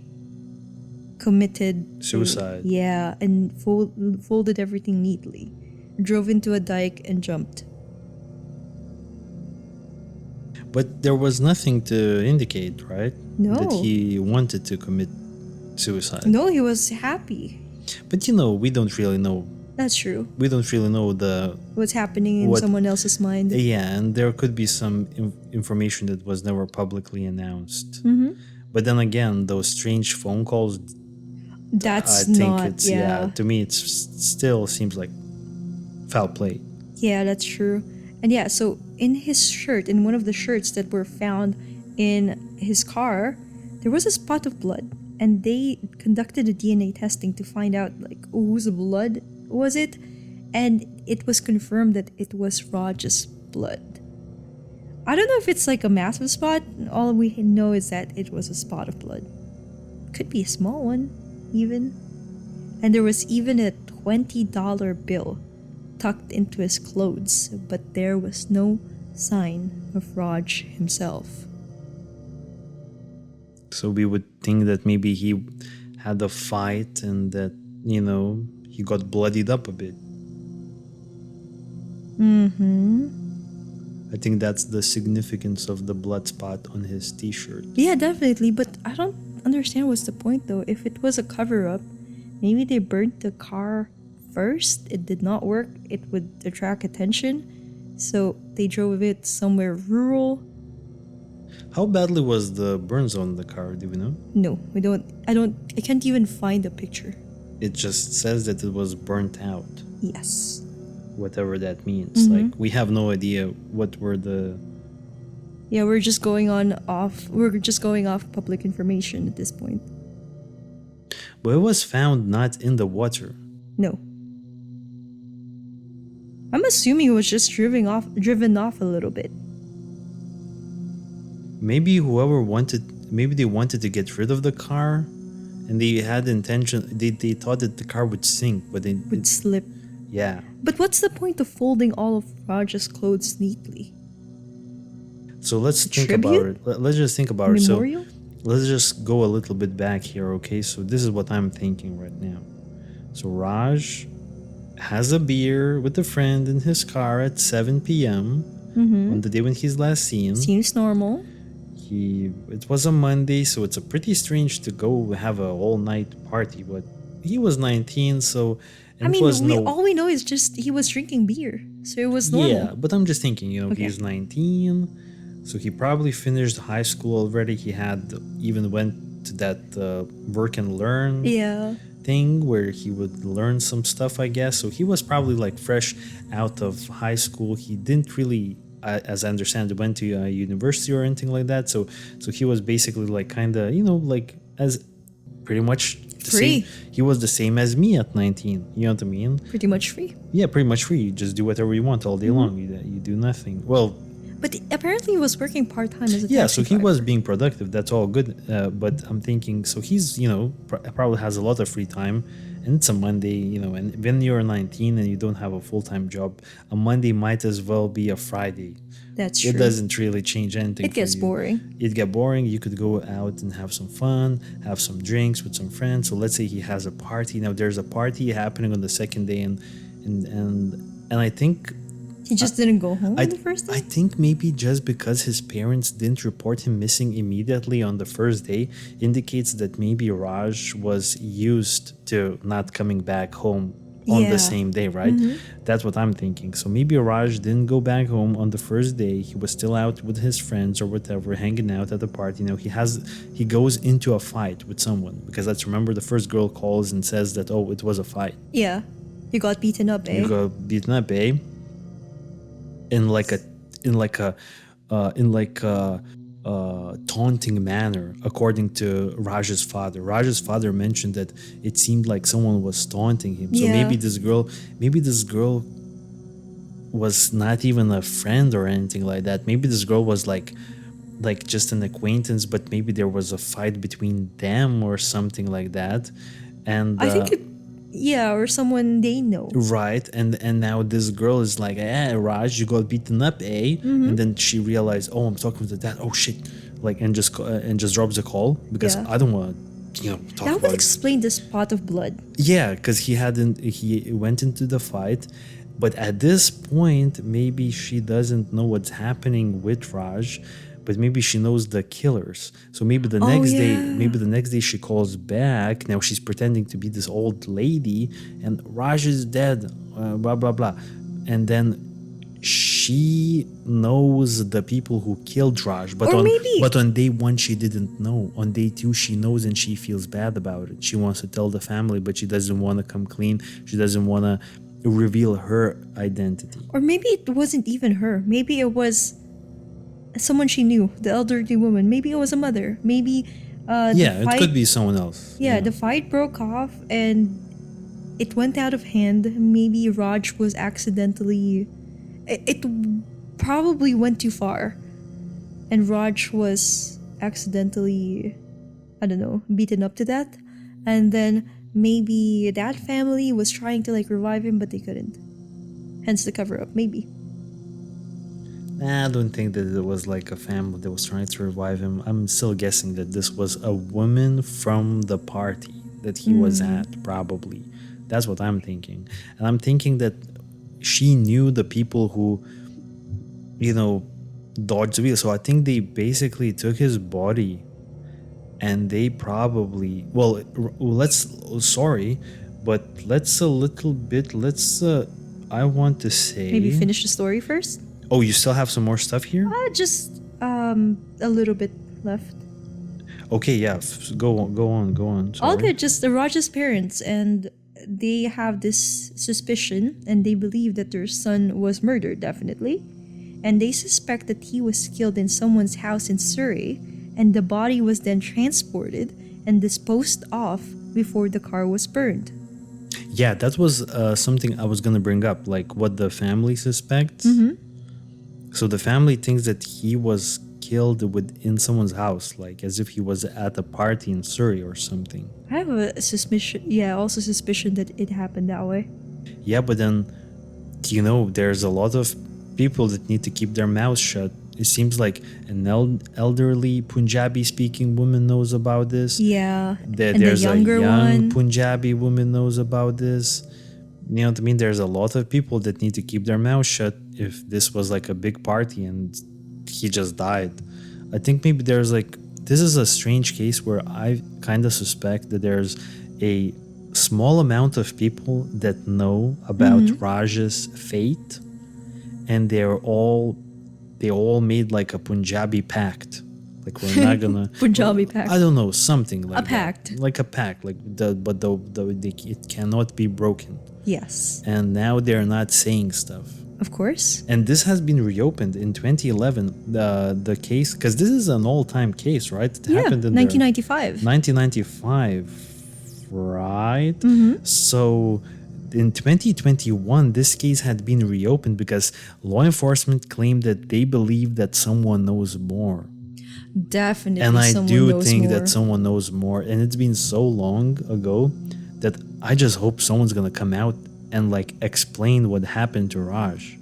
committed Suicide. and folded everything neatly, drove into a dike and jumped. But there was nothing to indicate, right? No. That he wanted to commit suicide. No, he was happy. But we don't really know. That's true. We don't really know What's happening in someone else's mind. Yeah, and there could be some information that was never publicly announced. But then again, those strange phone calls. That's I think not. it's to me, it still seems like foul play. Yeah, that's true. And yeah, so in his shirt, in one of the shirts that were found in his car, there was a spot of blood, and they conducted a DNA testing to find out whose blood was it, and it was confirmed that it was Raj's blood. I don't know if it's like a massive spot. All we know is that it was a spot of blood. Could be a small one, even. And there was even a $20 bill tucked into his clothes, but there was no sign of Raj himself. So we would think that maybe he had a fight and that, he got bloodied up a bit. I think that's the significance of the blood spot on his t-shirt. Yeah, definitely, but I don't understand what's the point though. If it was a cover-up, maybe they burnt the car first, it did not work, it would attract attention, so they drove it somewhere rural. How badly was the burns on the car, do we know? No, I can't even find a picture. It just says that it was burnt out. Yes. Whatever that means. We have no idea what were the... Yeah, we're just going off public information at this point. But it was found not in the water. No. I'm assuming it was just driven off a little bit. Maybe they wanted to get rid of the car, and they had intention. They thought that the car would sink, but it would slip. Yeah. But what's the point of folding all of Raj's clothes neatly? So let's think about it. Let's just think about it. Memorial? So let's just go a little bit back here, okay? So this is what I'm thinking right now. So Raj has a beer with a friend in his car at 7 p.m. On the day when he's last seen. Seems normal. It was a Monday, so it's a pretty strange to go have a all-night party, but he was 19, so... all we know is just he was drinking beer, so it was normal. Yeah, but I'm just thinking, he's 19, so he probably finished high school already. He even went to that work and learn thing where he would learn some stuff, I guess. So he was probably fresh out of high school. He didn't really, as I understand, went to a university or anything like that. So he was basically kind of, as pretty much free. He was the same as me at 19. You know what I mean? Pretty much free. Yeah, pretty much free. You just do whatever you want all day long. You do nothing. Well, but apparently he was working part-time as a taxi so he driver. was being productive. That's all good. But I'm thinking, so he's, probably has a lot of free time. And it's a Monday, and when you're 19 and you don't have a full-time job, a Monday might as well be a Friday. That's true. It doesn't really change anything. It gets boring. It get boring. You could go out and have some fun, have some drinks with some friends. So let's say he has a party. Now there's a party happening on the second day, and I think he just didn't go home on the first day. I think maybe just because his parents didn't report him missing immediately on the first day indicates that maybe Raj was used to not coming back home on the same day, right? That's what I'm thinking. So maybe Raj didn't go back home on the first day. He was still out with his friends or whatever, hanging out at the party. He goes into a fight with someone, because let's remember the first girl calls and says that, oh, it was a fight. Yeah. You got beaten up, eh? You got beaten up, eh? In taunting manner, according to Raj's father. Raj's father mentioned that it seemed like someone was taunting him. So Yeah. maybe this girl was not even a friend or anything like that. Maybe this girl was like just an acquaintance, but maybe there was a fight between them or something like that. And I think or someone they know. right, and now this girl is like, Raj, you got beaten up, eh? And then she realized, oh, I'm talking to dad. Oh shit! Like, and just drops the call because Yeah. I don't want to, talk That about would it. explain the spot of blood. Yeah, because he went into the fight, but at this point, maybe she doesn't know what's happening with Raj, but maybe she knows the killers. So maybe the next day she calls back. Now she's pretending to be this old lady, and Raj is dead. Blah blah blah, and then she knows the people who killed Raj, but on day one she didn't know. On day two she knows and she feels bad about it. She wants to tell the family, but she doesn't want to come clean. She doesn't want to reveal her identity. Or maybe it wasn't even her. Maybe it was someone she knew, the elderly woman. Maybe it was a mother. Maybe it could be someone else. Yeah, the fight broke off and it went out of hand. Maybe Raj was accidentally... It probably went too far. And Raj was accidentally, I don't know, beaten up to death. And then maybe that family was trying to revive him, but they couldn't. Hence the cover-up, maybe. I don't think that it was like a family that was trying to revive him. I'm still guessing that this was a woman from the party that he was at, probably. That's what I'm thinking. And I'm thinking that she knew the people who, dodged the wheel. So I think they basically took his body and they probably, let's I want to say... Maybe finish the story first? Oh, you still have some more stuff here? Just a little bit left. Okay, yeah, go on. Sorry. All good, just the Raj's parents, and they have this suspicion, and they believe that their son was murdered, definitely. And they suspect that he was killed in someone's house in Surrey, and the body was then transported and disposed of before the car was burned. Yeah, that was something I was going to bring up, like what the family suspects. So the family thinks that he was killed within someone's house, like as if he was at a party in Surrey or something. I have a suspicion, suspicion that it happened that way. Yeah, but then, there's a lot of people that need to keep their mouths shut. It seems like an elderly Punjabi-speaking woman knows about this. Yeah, and there's a young Punjabi woman knows about this. You know what I mean? There's a lot of people that need to keep their mouths shut if this was like a big party and he just died. I think maybe this is a strange case where I kind of suspect that there's a small amount of people that know about Raj's fate, and they all made like a Punjabi pact. Like, we're not gonna Punjabi pact. I don't know, something like a pact. That. Like a pact. Like it cannot be broken. Yes. And now they're not saying stuff. Of course. And this has been reopened in 2011. The case, because this is an all-time case, right? It happened in 1995. 1995, right? So in 2021, this case had been reopened because law enforcement claimed that they believe that someone knows more. Definitely. And I do think that someone knows more. And it's been so long ago that I just hope someone's gonna come out and explain what happened to Raj.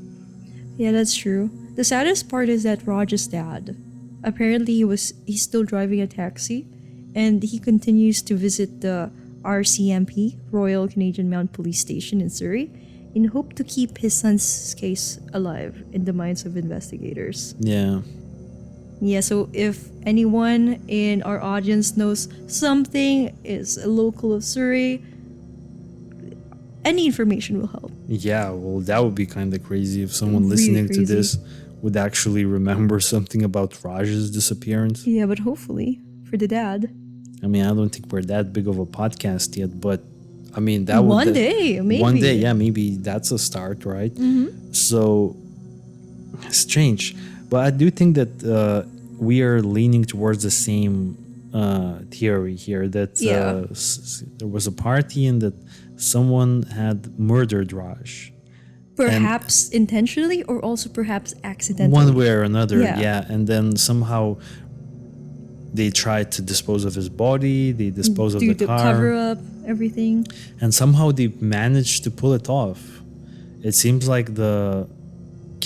Yeah, that's true. The saddest part is that Raj's dad, apparently he's still driving a taxi, and he continues to visit the RCMP, Royal Canadian Mounted Police Station in Surrey, in hope to keep his son's case alive in the minds of investigators. Yeah. Yeah, so if anyone in our audience knows something, is a local of Surrey, any information will help. Yeah, well, that would be kind of crazy if someone listening to this would actually remember something about Raj's disappearance. Yeah, but hopefully, for the dad. I mean, I don't think we're that big of a podcast yet, but I mean, that would... One day, maybe. One day, yeah, maybe that's a start, right? So, strange. But I do think that we are leaning towards the same theory here that Yeah. there was a party and that someone had murdered Raj. Perhaps intentionally or also perhaps accidentally. One way or another, Yeah. yeah. And then somehow they tried to dispose of his body, they dispose of Do the to car, cover up everything. and somehow they managed to pull it off. It seems like the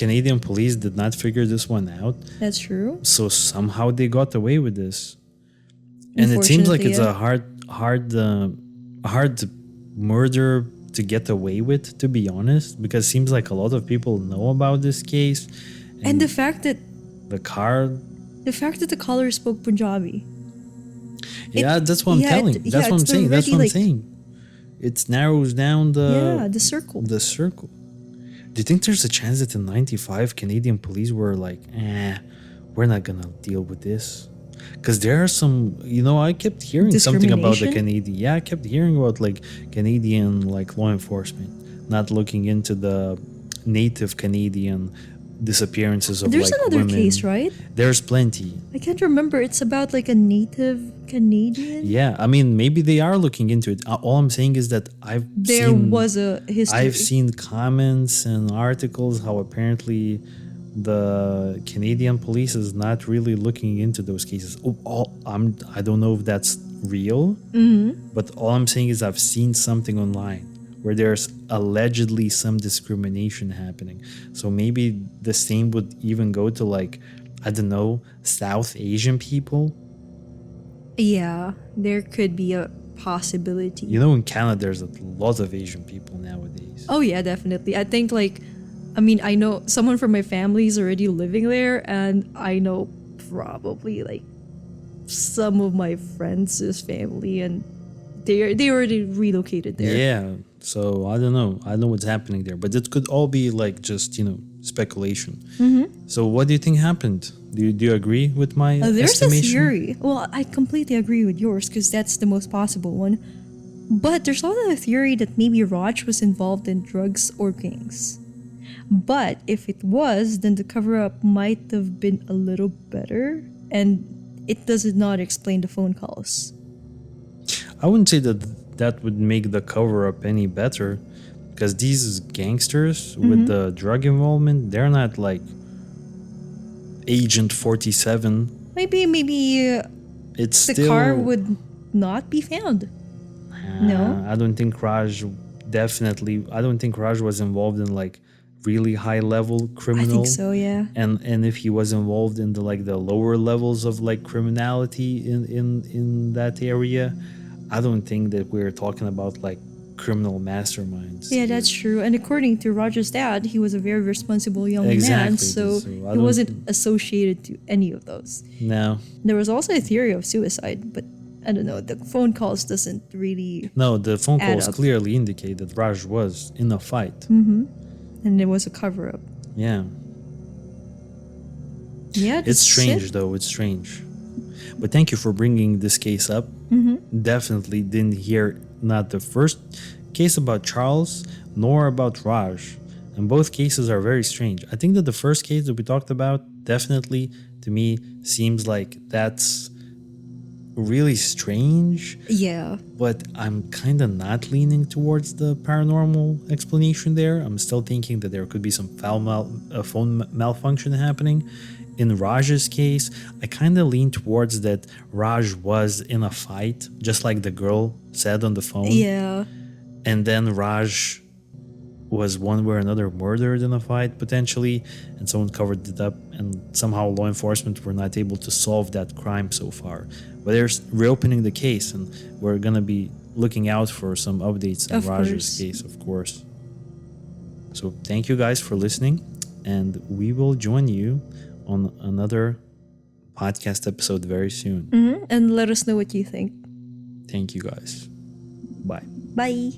Canadian police did not figure this one out, That's true. so somehow they got away with this. And it seems like it's Unfortunately, a hard murder to get away with, to be honest, because it seems like a lot of people know about this case. And the fact that the car, the caller spoke Punjabi. yeah, that's what I'm telling. That's what I'm saying. That's what I'm saying. It narrows down the circle. the circle. Do you think there's a chance that in '95 Canadian police were like, we're not gonna deal with this? Because there are some, I kept hearing something about the Canadian. Yeah, I kept hearing about like Canadian like law enforcement not looking into the native Canadian disappearances of There's like another women. case, right? There's plenty. I can't remember. It's about like a native Canadian. Yeah, I mean maybe they are looking into it. All I'm saying is that There was a history. I've seen comments and articles how apparently the Canadian police is not really looking into those cases. I don't know if that's real, but all I'm saying is I've seen something online where there's allegedly some discrimination happening. So maybe the same would even go to like, I don't know, South Asian people. Yeah, there could be a possibility. In Canada, there's a lot of Asian people nowadays. Oh yeah, definitely. I think I know someone from my family is already living there, and I know probably like some of my friends' family, and they already relocated there. Yeah, so I don't know. I don't know what's happening there, but it could all be like just speculation. So what do you think happened? Do you agree with my There's a estimation? theory. Well, I completely agree with yours because that's the most possible one. But there's also a theory that maybe Raj was involved in drugs or gangs. But if it was, then the cover-up might have been a little better, and it does not explain the phone calls. I wouldn't say that would make the cover-up any better, because these gangsters with the drug involvement, they're not like Agent 47. Maybe It's the still car would not be found. No? I don't think Raj was involved in like really high level criminal. I think so, yeah. And if he was involved in the lower levels of like criminality in that area, I don't think that we're talking about like criminal masterminds. Yeah, that's true. And according to Roger's dad, he was a very responsible young man, so he wasn't associated to any of those. No. There was also a theory of suicide, but I don't know, the phone calls doesn't really... No, the phone calls up. clearly indicate that Raj was in a fight. And it was a cover-up. Yeah. Yeah, It's strange, though. It's strange. But thank you for bringing this case up. Definitely didn't hear not the first case about Charles nor about Raj. And both cases are very strange. I think that the first case that we talked about definitely, to me, seems like that's really strange. Yeah. But I'm kind of not leaning towards the paranormal explanation there. I'm still thinking that there could be some phone malfunction happening. In Raj's case, I kind of lean towards that Raj was in a fight, just like the girl said on the phone. Yeah. And then Raj was one way or another murdered in a fight, potentially, and someone covered it up, and somehow law enforcement were not able to solve that crime so far. But they're reopening the case, and we're going to be looking out for some updates on Raj's case, of course. So thank you guys for listening, and we will join you on another podcast episode very soon. And let us know what you think. Thank you guys. Bye. Bye.